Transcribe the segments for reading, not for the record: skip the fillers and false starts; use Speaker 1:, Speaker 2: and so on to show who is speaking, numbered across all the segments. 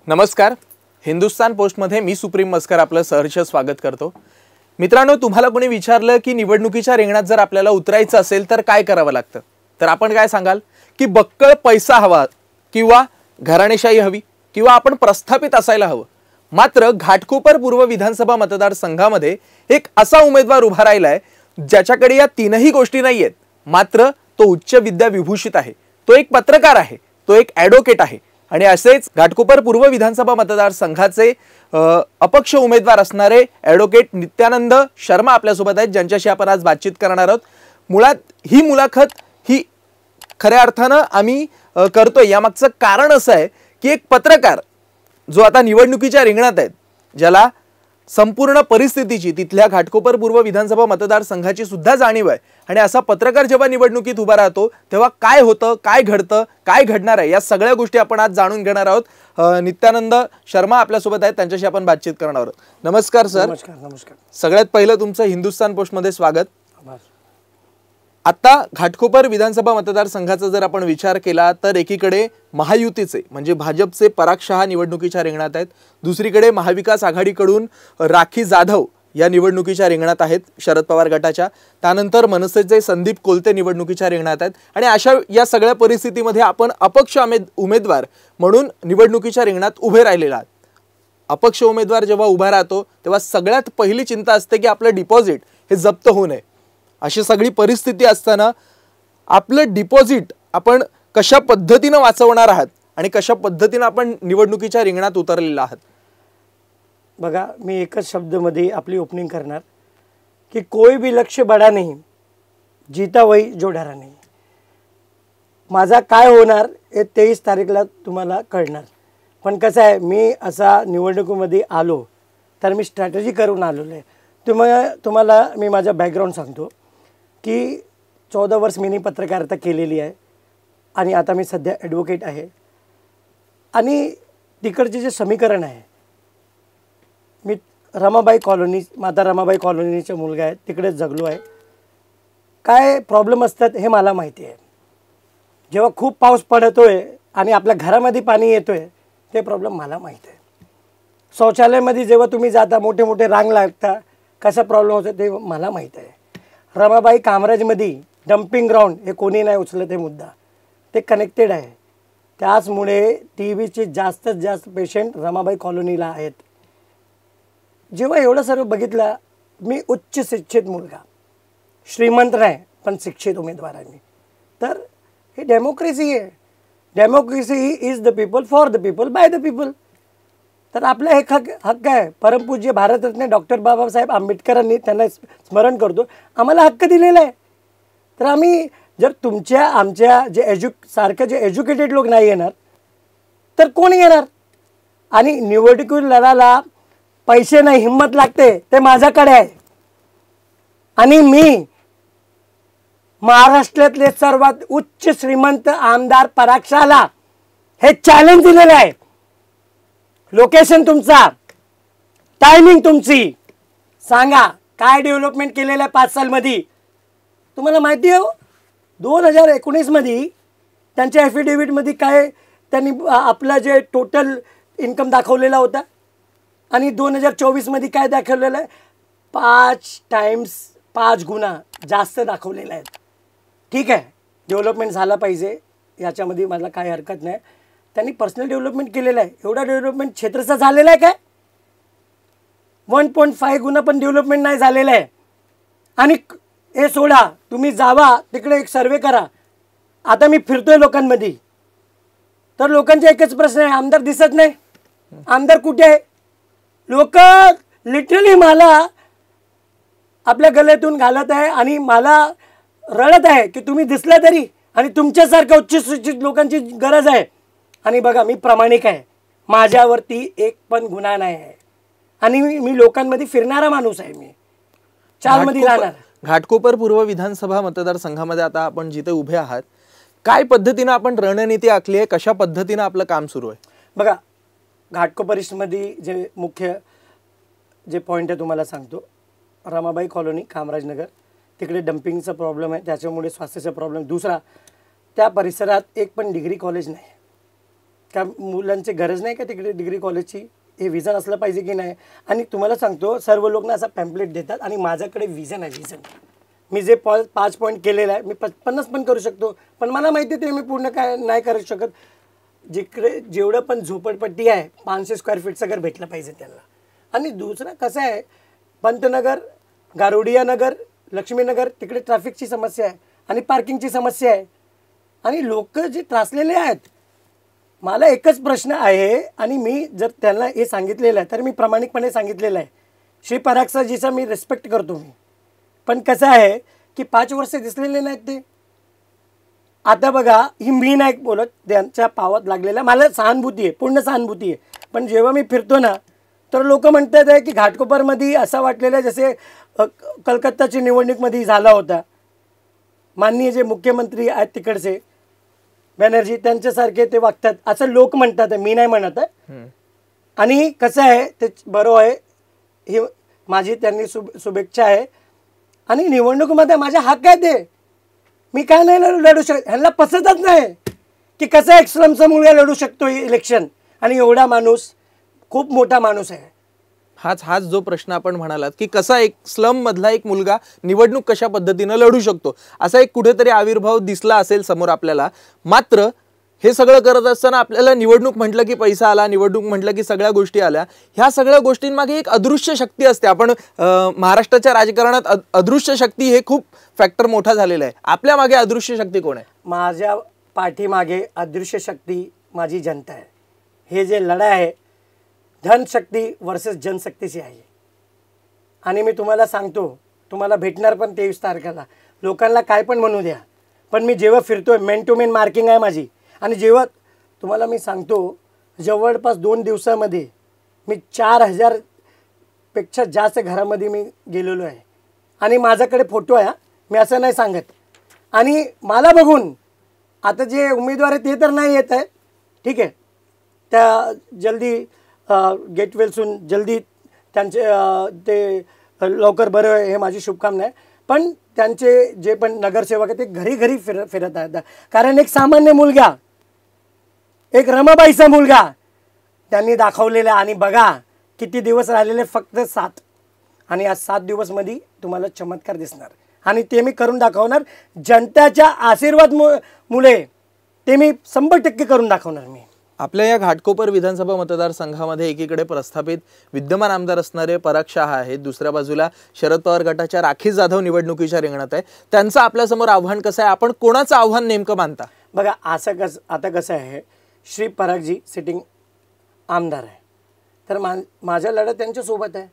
Speaker 1: नमस्कार. हिंदुस्तान पोस्टमध्ये मी सुप्रीम मस्कर आपलं सहर्ष स्वागत करतो. मित्रांनो, तुम्हाला कोणी विचारलं की निवडणुकीच्या रिंगणात जर आपल्याला उतरायचं असेल तर काय करावं लागतं, तर आपण काय सांगाल की बक्कळ पैसा हवा किंवा घराणेशाही हवी किंवा आपण प्रस्थापित असायला हवं. मात्र घाटकोपर पूर्व विधानसभा मतदारसंघामध्ये एक असा उमेदवार उभा राहिलाय ज्याच्याकडे या तीनही गोष्टी नाहीयेत, मात्र तो उच्च विद्या विभूषित आहे, तो एक पत्रकार आहे, तो एक ॲडव्होकेट आहे. आणि असेच घाटकोपर पूर्व विधानसभा मतदारसंघाचे अपक्ष उमेदवार असणारे ॲडव्होकेट नित्यानंद शर्मा आपल्यासोबत आहेत, ज्यांच्याशी आपण आज बातचीत करणार आहोत. मुळात ही मुलाखत ही खऱ्या अर्थानं आम्ही करतोय यामागचं कारण असं आहे की एक पत्रकार जो आता निवडणुकीच्या रिंगणात आहे, ज्याला संपूर्ण परिस्थितीची तिथल्या घाटकोपर पूर्व विधानसभा मतदारसंघाची सुद्धा जाणीव आहे, आणि असा पत्रकार जेव्हा निवडणुकीत उभा राहतो तेव्हा काय होतं, काय घडतं, काय घडणार आहे, या सगळ्या गोष्टी आपण आज जाणून घेणार आहोत. नित्यानंद शर्मा आपल्यासोबत आहेत, त्यांच्याशी आपण बातचीत करणार आहोत. नमस्कार सर.
Speaker 2: नमस्कार. नमस्कार.
Speaker 1: सगळ्यात पहिलं तुमचं हिंदुस्तान पोस्टमध्ये स्वागत. आता घाटकोपर विधानसभा मतदारसंघाचा जर आपण विचार केला तर एकीकडे महायुतीचे म्हणजे भाजपचे पराग शहा निवडणुकीच्या रिंगणात आहेत, दुसरीकडे महाविकास आघाडीकडून राखी जाधव या निवडणुकीच्या रिंगणात आहेत शरद पवार गटाच्या, त्यानंतर मनसेचे संदीप कोलते निवडणुकीच्या रिंगणात आहेत. आणि अशा या सगळ्या परिस्थितीमध्ये आपण अपक्ष उमेदवार म्हणून निवडणुकीच्या रिंगणात उभे राहिलेला आहात. अपक्ष उमेदवार जेव्हा उभा राहतो तेव्हा सगळ्यात पहिली चिंता असते की आपलं डिपॉझिट हे जप्त होऊ नये. अशी सगळी परिस्थिती असताना आपलं डिपॉझिट आपण कशा पद्धतीनं वाचवणार आहात आणि कशा पद्धतीनं आपण निवडणुकीच्या रिंगणात उतरलेला आहात?
Speaker 2: बघा, मी एकच शब्दमध्ये आपली ओपनिंग करणार की कोई भी लक्ष्य बडा नहीं, जीता वही जो डरा नहीं. माझा काय होणार हे 23 तारीखला तुम्हाला कळणार. पण कसं आहे, मी असा निवडणुकीमध्ये आलो तर मी स्ट्रॅटेजी करून आलेलो आहे. तुम्हाला मी माझा बॅकग्राऊंड सांगतो की 14 वर्ष मी पत्रकारिता केलेली आहे आणि आता मी सध्या ॲडव्होकेट आहे. आणि तिकडचे जे समीकरण आहे, मी रमाबाई कॉलनी, माता रमाबाई कॉलनीचा मुलगा आहे, तिकडेच जगलो आहे. काय प्रॉब्लेम असतात हे मला माहिती आहे. जेव्हा खूप पाऊस पडतोय आणि आपल्या घरामध्ये पाणी येतोय ते प्रॉब्लेम मला माहिती आहे. शौचालयामध्ये जेव्हा तुम्ही जाता मोठे मोठे रांग लागता, कसा प्रॉब्लेम होतो ते मला माहीत आहे. रमाबाई कामराजमध्ये डम्पिंग ग्राउंड हे कोणी नाही उचलत, हे मुद्दा ते कनेक्टेड आहे. त्याचमुळे TBचे जास्तीत जास्त पेशंट रमाबाई कॉलनीला आहेत. जेव्हा एवढं सर्व बघितलं, मी उच्च शिक्षित मुलगा, श्रीमंत नाही पण शिक्षित उमेदवार आहे मी. तर हे डेमोक्रेसी आहे. Democracy is the people for the people by the people. तर आपला एक हक्क आहे. परमपूज्य भारतरत्न डॉक्टर बाबासाहेब आंबेडकरांनी, त्यांना स्मरण करतो, आम्हाला हक्क दिलेला आहे. तर आम्ही जर तुमच्या आमच्या जे सारखं जे एज्युकेटेड लोक नाही येणार तर कोण येणार? आणि निवडणूक लढायला पैसे नाही, हिंमत लागते, ते माझ्याकडे आहे. आणि मी महाराष्ट्रातले सर्वात उच्च श्रीमंत आमदार पराग शहाला हे चॅलेंज दिलेलं आहे. लोकेशन तुमचा, टायमिंग तुमची, सांगा काय डेव्हलपमेंट केलेलं आहे 5 सालमध्ये. तुम्हाला माहिती आहे 2019 मध्ये त्यांच्या ॲफिडेव्हिटमध्ये काय त्यांनी आपला जे टोटल इन्कम दाखवलेला होता, आणि 2024 मध्ये काय दाखवलेलं आहे, 5 गुणा जास्त दाखवलेला आहे. ठीक आहे, डेव्हलपमेंट झाला पाहिजे, याच्यामध्ये मला काही हरकत नाही. त्यांनी पर्सनल डेव्हलपमेंट केलेलं आहे. एवढा डेव्हलपमेंट क्षेत्राचा झालेला आहे काय? 1.5 गुणा पण डेव्हलपमेंट नाही झालेलं आहे. आणि हे सोडा, तुम्ही जावा तिकडे एक सर्वे करा. आता मी फिरतोय लोकांमध्ये, तर लोकांचा एकच प्रश्न आहे, आमदार दिसत नाही, आमदार कुठे आहे? लोक लिटरली मला आपल्या गळ्यातून घालत आहे आणि मला रडत आहे की तुम्ही दिसला तरी, आणि तुमच्यासारख्या उच्च शिक्षित लोकांची गरज आहे. आणि बघा, मी प्रामाणिक आहे, माझ्यावरती एक पण गुन्हा नाही आहे, आणि मी लोकांमध्ये फिरणारा माणूस आहे. मी चालमध्ये राहणार.
Speaker 1: घाटकोपर पूर्व विधानसभा मतदारसंघामध्ये आता आपण जिथे उभे आहात, काय पद्धतीनं आपण रणनीती आखली आहे, कशा पद्धतीनं आपलं काम सुरू आहे?
Speaker 2: बघा, घाटकोपरमध्ये जे मुख्य जे पॉईंट आहे तुम्हाला सांगतो. रमाबाई कॉलनी, कामराजनगर, तिकडे डम्पिंगचा प्रॉब्लेम आहे, त्याच्यामुळे स्वास्थ्याचा प्रॉब्लेम. दुसरा, त्या परिसरात एक पण डिग्री कॉलेज नाही. का मुलांची गरज नाही का तिकडे डिग्री कॉलेजची? हे विजन असलं पाहिजे की नाही? आणि तुम्हाला सांगतो, सर्व लोक ना असा पॅम्पलेट देतात आणि माझ्याकडे विजन आहे. विजन मी जे 5 पॉईंट केलेलं आहे, मी 50 पण करू शकतो, पण मला माहिती आहे ते मी पूर्ण काय नाही करू शकत. जिकडे जेवढं पण झोपडपट्टी आहे 500 स्क्वेअर फीटचं घर भेटलं पाहिजे त्यांना. आणि दुसरं कसं आहे, पंतनगर, गारोडिया नगर, लक्ष्मीनगर तिकडे ट्रॅफिकची समस्या आहे आणि पार्किंगची समस्या आहे आणि लोक जे त्रासलेले आहेत. मला एकच प्रश्न आहे आणि मी जर त्यांना हे सांगितलेलं आहे तर मी प्रामाणिकपणे सांगितलेलं आहे. श्री पराग सरजीचा मी रिस्पेक्ट करतो मी, पण कसं आहे की 5 वर्ष दिसलेले नाहीत ते. आता बघा, ही मी नाही बोलत, त्यांच्या पावात लागलेला मला सहानुभूती आहे, पूर्ण सहानुभूती आहे. पण जेव्हा मी फिरतो ना तर लोक म्हणतात आहे की घाटकोपरमध्ये असं वाटलेलं आहे जसे कलकत्ताची निवडणुकीमध्ये झाला होता. माननीय जे मुख्यमंत्री आहेत तिकडचे बॅनर्जी, त्यांच्यासारखे ते वागतात असं लोक म्हणतात, मी नाही म्हणत आहे. आणि कसं आहे ते बरोबर आहे, ही माझी त्यांनी शुभेच्छा आहे. आणि निवडणुकीमध्ये माझा हक्क आहे ते, मी काय नाही लढू शकत. ह्यांना पसंतच नाही की कसा एक स्लमचा मुलगा लढू शकतो इलेक्शन. आणि एवढा माणूस खूप मोठा माणूस आहे.
Speaker 1: हाच जो प्रश्न आपण म्हणालात की कसा एक स्लम मधला एक मुलगा निवडणूक कशा पद्धतीनं लढू शकतो, असा एक कुठेतरी आविर्भाव दिसला असेल समोर आपल्याला. मात्र हे सगळं करत असताना आपल्याला निवडणूक म्हटलं की पैसा आला, निवडणूक म्हटलं की सगळ्या गोष्टी आल्या. ह्या सगळ्या गोष्टींमागे एक अदृश्य शक्ती असते. आपण महाराष्ट्राच्या राजकारणात अदृश्य शक्ती हे खूप फॅक्टर मोठा झालेला आहे. आपल्या मागे अदृश्य शक्ती कोण आहे?
Speaker 2: माझ्या पाठीमागे अदृश्य शक्ती माझी जनता आहे. हे जे लढाई आहे धनशक्ती वर्सेस जनशक्तीची आहे. आणि मी तुम्हाला सांगतो, तुम्हाला भेटणार पण 23 तारखेला. लोकांना काय पण म्हणू द्या, पण मी जेव्हा फिरतोय मेन टू मेन मार्किंग आहे माझी. आणि जेव्हा तुम्हाला मी सांगतो, जवळपास 2 दिवसामध्ये मी 4000 पेक्षा जास्त घरामध्ये मी गेलेलो आहे. आणि माझ्याकडे फोटो आहे, मी असं नाही सांगत. आणि मला बघून आता जे उमेदवार आहेत ते तर नाही येत आहे, ठीक आहे, त्या जल्दी गेट वेल सून जल्दी त्यांचे ते लवकर बरं आहे, हे माझी शुभकामना आहे. पण त्यांचे जे पण नगरसेवक आहेत ते घरी घरी फिरत आहेत. कारण एक सामान्य मुलगा, एक रमाबाईचा मुलगा त्यांनी दाखवलेला. आणि बघा किती दिवस राहिलेले, फक्त 7. आणि आज 7 दिवसमध्ये तुम्हाला चमत्कार दिसणार आणि ते मी करून दाखवणार. जनताच्या आशीर्वाद मुळे ते मी 100% करून दाखवणार. मी
Speaker 1: आपल्या या घाटकोपर विधानसभा मतदारसंघामध्ये एकीकडे प्रस्थापित विद्यमान आमदार असणारे पराग शहा आहेत, दुसऱ्या बाजूला शरद पवार गटाच्या राखी जाधव निवडणुकीच्या रिंगणात आहे. त्यांचं आपल्यासमोर आव्हान कसं आहे? आपण कोणाचं आव्हान नेमकं मानता?
Speaker 2: बघा, आता कसं आहे, श्री परागजी सिटिंग आमदार आहे, तर माझा लढा त्यांच्यासोबत आहे.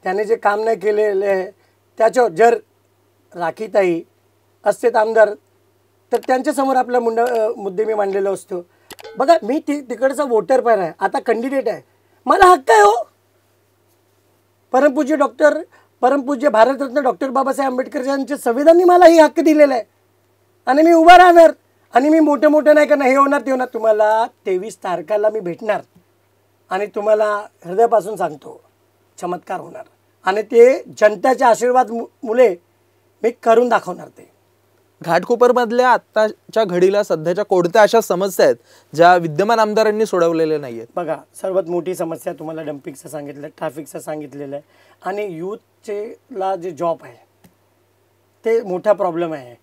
Speaker 2: त्याने जे काम नाही केलेले आहे त्याच्यावर जर राखीताई असतेत आमदार तर त्यांच्यासमोर आपला मुद्दे मी मांडलेलो असतो. बघा, मी तिकडचा वोटर पण आहे, आता कॅन्डिडेट आहे, मला हक्क आहे. हो, परमपूज्य भारतरत्न डॉक्टर बाबासाहेब आंबेडकर यांच्या संविधानाने मला ही हक्क दिलेला आहे आणि मी उभा राहणार. आणि मी मोठं नाही करणार, हे होणार ते होणार. तुम्हाला 23 तारखेला मी भेटणार आणि तुम्हाला हृदयापासून सांगतो चमत्कार होणार. आणि ते जनताच्या आशीर्वाद मुळे मी करून दाखवणार. ते
Speaker 1: घाटकोपरमधल्या आत्ताच्या घडीला सध्याच्या कोणत्या अशा समस्या आहेत ज्या विद्यमान आमदारांनी सोडवलेल्या नाही आहेत?
Speaker 2: बघा, सर्वात मोठी समस्या तुम्हाला डम्पिंगचं सांगितलं, ट्रॅफिकचं सांगितलेलं आहे आणि यूथचे जे जॉब आहे ते मोठा प्रॉब्लेम आहे.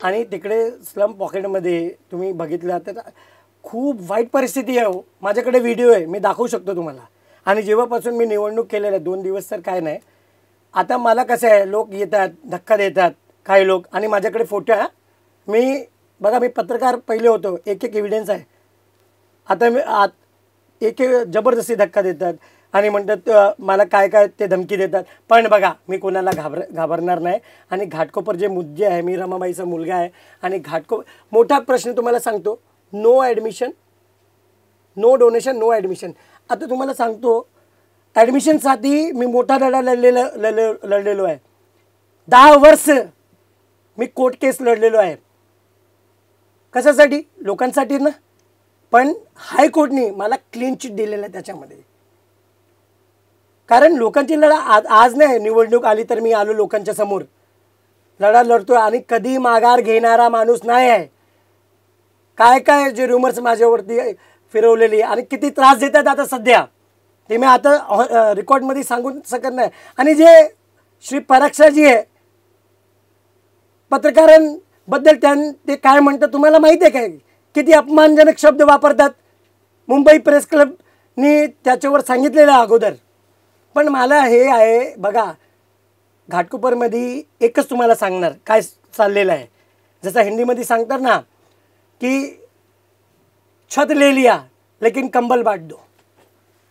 Speaker 2: आणि तिकडे स्लम पॉकेटमध्ये तुम्ही बघितलं तर खूप वाईट परिस्थिती आहे. हो, माझ्याकडे व्हिडिओ आहे, मी दाखवू शकतो तुम्हाला. आणि जेव्हापासून मी निवडणूक केलेलं आहे 2 दिवस तर काय नाही, आता मला कसं आहे, लोक येतात, धक्का देतात काही लोक. आणि माझ्याकडे फोटो आहे, मी बघा, मी पत्रकार पहिले होतो, एक एव्हिडन्स आहे. आता मी एक जबरदस्ती धक्का देतात आणि म्हणतात मला काय ते धमकी देतात. पण बघा, मी कोणाला घाबरणार नाही. आणि घाटकोपर जे मुद्दे आहे, मी रमाबाईचा मुलगा आहे आणि मोठा प्रश्न तुम्हाला सांगतो, no admission, no donation, no admission. आता तुम्हाला सांगतो, ॲडमिशनसाठी मी मोठा लढा लढलेलो आहे. 10 वर्ष मी कोर्ट केस लढलेलो आहे. कशासाठी? लोकांसाठी ना. पण हायकोर्टने मला क्लीन चिट दिलेलं आहे त्याच्यामध्ये. कारण लोकांची लढा आज नाही, निवडणूक आली तर मी आलो लोकांच्या समोर, लढा लढतोय आणि कधी माघार घेणारा माणूस नाही आहे. काय जे रुमर्स माझ्यावरती फिरवलेली आणि किती त्रास देतात आता सध्या ते मी आता रेकॉर्डमध्ये सांगू शकत नाही. आणि जे श्री परागशाजी आहे पत्रकारांबद्दल ते काय म्हणतात तुम्हाला माहिती आहे काय, किती अपमानजनक शब्द वापरतात. मुंबई प्रेस क्लबनी त्याच्यावर सांगितलेलं आहे अगोदर. पण मला हे आहे बघा, घाटकोपरमध्ये एकच तुम्हाला सांगणार काय चाललेलं आहे. जसं हिंदीमध्ये सांगतात ना की छत ले लिया लेकिन कंबल बांट दो,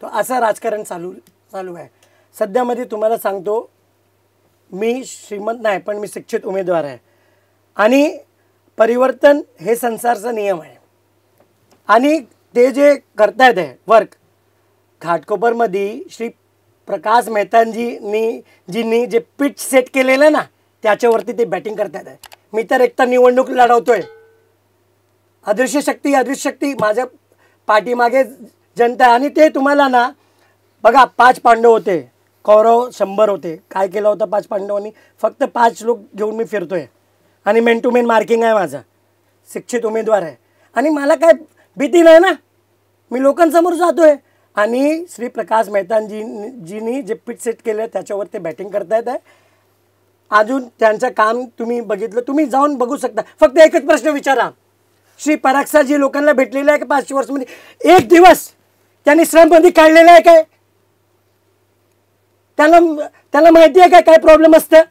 Speaker 2: तो असं राजकारण चालू आहे सध्यामध्ये. तुम्हाला सांगतो मी श्रीमंत नाही पण मी शिक्षित उमेदवार आहे आणि परिवर्तन हे संसारचा नियम आहे. आणि ते जे करतायत आहे वर्क घाटकोपरमध्ये श्री प्रकाश मेहताजींनी जे पिच सेट केलेलं ना त्याच्यावरती ते बॅटिंग करतात आहे. मी तर एकटा निवडणूक लढवतोय. अदृश्य शक्ती माझ्या पाठीमागे जनता. आणि ते तुम्हाला ना बघा 5 पांडव होते, कौरव 100 होते. काय केलं होतं 5 पांडवांनी, फक्त 5 लोक घेऊन मी फिरतोय आणि मेन टू मेन मार्किंग आहे माझं. शिक्षित उमेदवार आहे आणि मला काय भीती नाही ना, मी लोकांसमोर जातोय. आणि श्री प्रकाश मेहताजींनी जे पिच सेट केलं त्याच्यावर ते बॅटिंग करतायत आहे. अजून त्यांचं काम तुम्ही बघितलं, तुम्ही जाऊन बघू शकता. फक्त एकच प्रश्न विचारा, श्री परागशाजी लोकांना भेटलेलं आहे का 5 वर्षामध्ये एक दिवस त्यांनी श्रममध्ये काढलेला आहे काय? त्याला माहिती आहे काय प्रॉब्लेम असतं?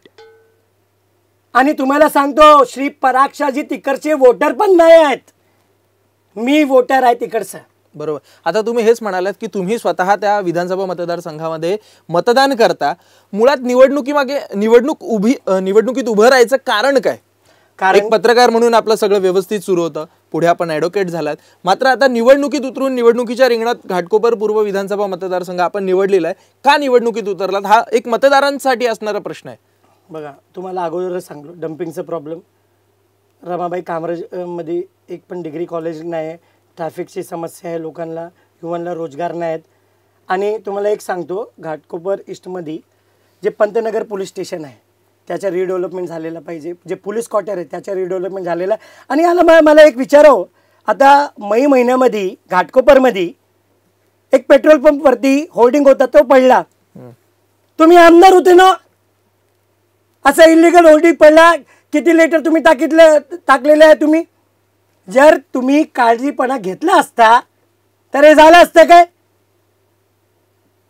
Speaker 2: आणि तुम्हाला सांगतो श्री परागशाजी तिकडचे वोटर पण नाही आहेत, मी वोटर आहे तिकडचं.
Speaker 1: बरोबर. आता तुम्ही हेच म्हणालात की तुम्ही स्वतः त्या विधानसभा मतदारसंघामध्ये मतदान करता. मुळात निवडणुकीत उभं राहायचं कारण काय? एक पत्रकार म्हणून आपलं सगळं व्यवस्थित सुरू होतं, पुढे आपण ॲडव्होकेट झालात. मात्र आता निवडणुकीत उतरून निवडणुकीच्या रिंगणात घाटकोपर पूर्व विधानसभा मतदारसंघ आपण निवडलेला आहे. का निवडणुकीत उतरलात हा एक मतदारांसाठी असणारा प्रश्न आहे.
Speaker 2: बघा तुम्हाला अगोदरच सांगलो डम्पिंगचा प्रॉब्लेम. रमाबाई कामराजमध्ये एक पण डिग्री कॉलेज नाही आहे. ट्रॅफिकची समस्या आहे, युवांना रोजगार नाही आहेत. आणि तुम्हाला एक सांगतो घाटकोपर ईस्टमध्ये जे पंतनगर पोलीस स्टेशन आहे त्याचं रिडेव्हलपमेंट झालेलं पाहिजे. जे पोलीस क्वार्टर आहे त्याचं रिडेव्हलपमेंट झालेलं आहे. आणि याला मला एक विचारावं, आता मे महिन्यामध्ये घाटकोपरमध्ये एक पेट्रोल पंपवरती होर्डिंग होता तो पडला. तुम्ही आमदार होते ना, असा इलिगल होर्डिंग पडला. किती लेटर तुम्ही टाकलेले आहे तुम्ही? जर तुम्ही काळजीपणा घेतला असता तर हे झालं असतं काय?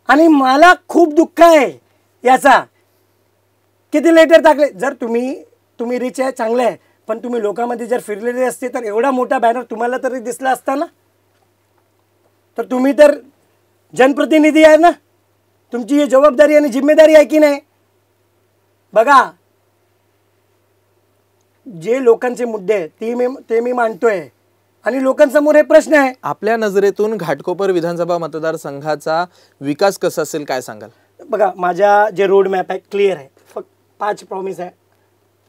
Speaker 2: आणि मला खूप दुःख आहे याचा. किती लेटर टाकले? जर तुम्ही रिच आहे चांगलं आहे, पण तुम्ही लोकांमध्ये जर फिरलेले असते तर एवढा मोठा बॅनर तुम्हाला तरी दिसला असता ना. तर तुम्ही तर जनप्रतिनिधी आहे ना, तुमची ही जबाबदारी आणि जिम्मेदारी आहे की नाही? बघा जे लोकांचे मुद्दे आहेत ते मी मांडतोय आणि लोकांसमोर हे प्रश्न आहे.
Speaker 1: आपल्या नजरेतून घाटकोपर विधानसभा मतदारसंघाचा विकास कसा असेल काय सांगाल?
Speaker 2: बघा माझा जे रोड मॅप आहे क्लिअर आहे. फक्त 5 प्रॉमिस आहे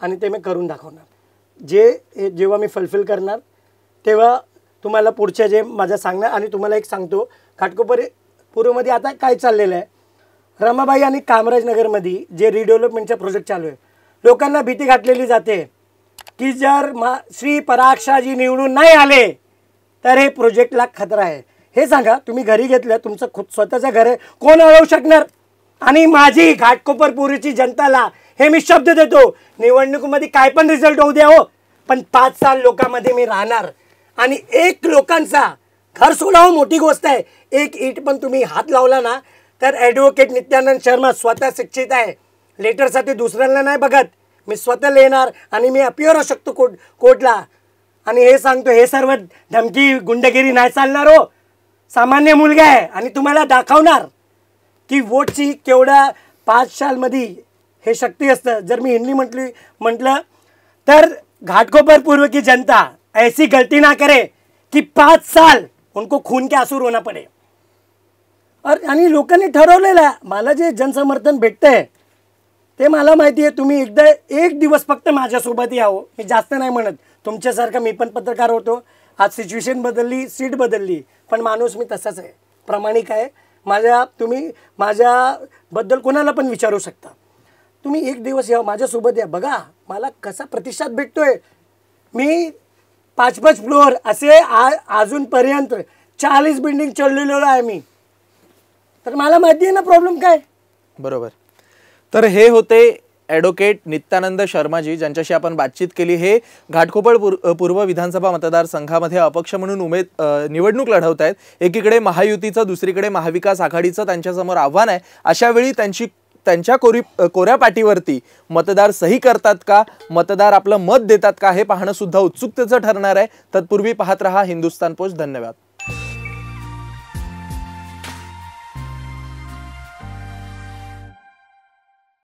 Speaker 2: आणि ते मी करून दाखवणार. जेव्हा मी फुलफिल करणार तेव्हा तुम्हाला पुढच्या जे माझं सांगणार. आणि तुम्हाला एक सांगतो घाटकोपर पूर्वमध्ये आता काय चाललेलं आहे, रमाबाई आणि कामराजनगरमध्ये जे रिडेव्हलपमेंटचा प्रोजेक्ट चालू आहे, लोकांना भीती घातलेली जाते की जर श्री परागशाजी निवडून नाही आले तर हे प्रोजेक्टला खतरा आहे. हे सांगा, तुम्ही घरी घेतलं, तुमचं स्वतःचं घर आहे, कोण अडवू शकणार? आणि माझी घाटकोपर पूर्वीची जनताला हे मी शब्द देतो, निवडणुकीमध्ये काय पण रिझल्ट होऊ द्या हो, पण 5 साल लोकांमध्ये मी राहणार. आणि एक लोकांचा घर सोडावं मोठी गोष्ट आहे. एक ईट पण तुम्ही हात लावला ना तर ॲडव्होकेट नित्यानंद शर्मा स्वतः शिक्षित आहे, लेटरसाठी दुसऱ्यांना नाही बघत, मी स्वतः लिहिणार आणि मी अपिअर होऊ शकतो कोर्टला. आणि हे सांगतो हे सर्व धमकी गुंडगिरी नाही चालणार हो. सामान्य मुलगा आहे आणि तुम्हाला दाखवणार की वोटची केवढ्या 5 सालमध्ये हे शक्ती असतं. जर मी हिंदी म्हटलं तर घाटकोपर पूर्व की जनता ऐसी गलती ना करे कि 5 साल उनको खून के आंसू रोना पडे. आणि लोकांनी ठरवलेलं आहे. मला जे जनसमर्थन भेटतंय ते मला माहिती आहे. तुम्ही एक दिवस फक्त माझ्यासोबत यावं. मी जास्त नाही म्हणत, तुमच्यासारखा मी पण पत्रकार होतो. आज सिच्युएशन बदलली, सीट बदलली, पण माणूस मी तसाच आहे, प्रामाणिक आहे. तुम्ही माझ्याबद्दल कोणाला पण विचारू शकता. तुम्ही एक दिवस या माझ्यासोबत या, बघा मला कसा प्रतिसाद भेटतोय. मी 5-5 फ्लोअर असे अजूनपर्यंत 40 बिल्डिंग चढलेलो आहे मी, तर मला माहिती आहे ना प्रॉब्लेम काय.
Speaker 1: बरोबर. तर हे होते ॲडव्होकेट नित्यानंद शर्माजी, ज्यांच्याशी आपण बातचीत केली. हे घाटकोपर पूर्व विधानसभा मतदारसंघामध्ये अपक्ष म्हणून निवडणूक लढवत आहेत. एकीकडे महायुतीचं, दुसरीकडे महाविकास आघाडीचं त्यांच्यासमोर आव्हान आहे. अशा वेळी त्यांच्या कोऱ्या पाटीवरती मतदार सही करतात का, मतदार आपलं मत देतात का, हे पाहणं सुद्धा उत्सुकतेचं ठरणार आहे. तत्पूर्वी पाहत रहा हिंदुस्तान पोस्ट. धन्यवाद.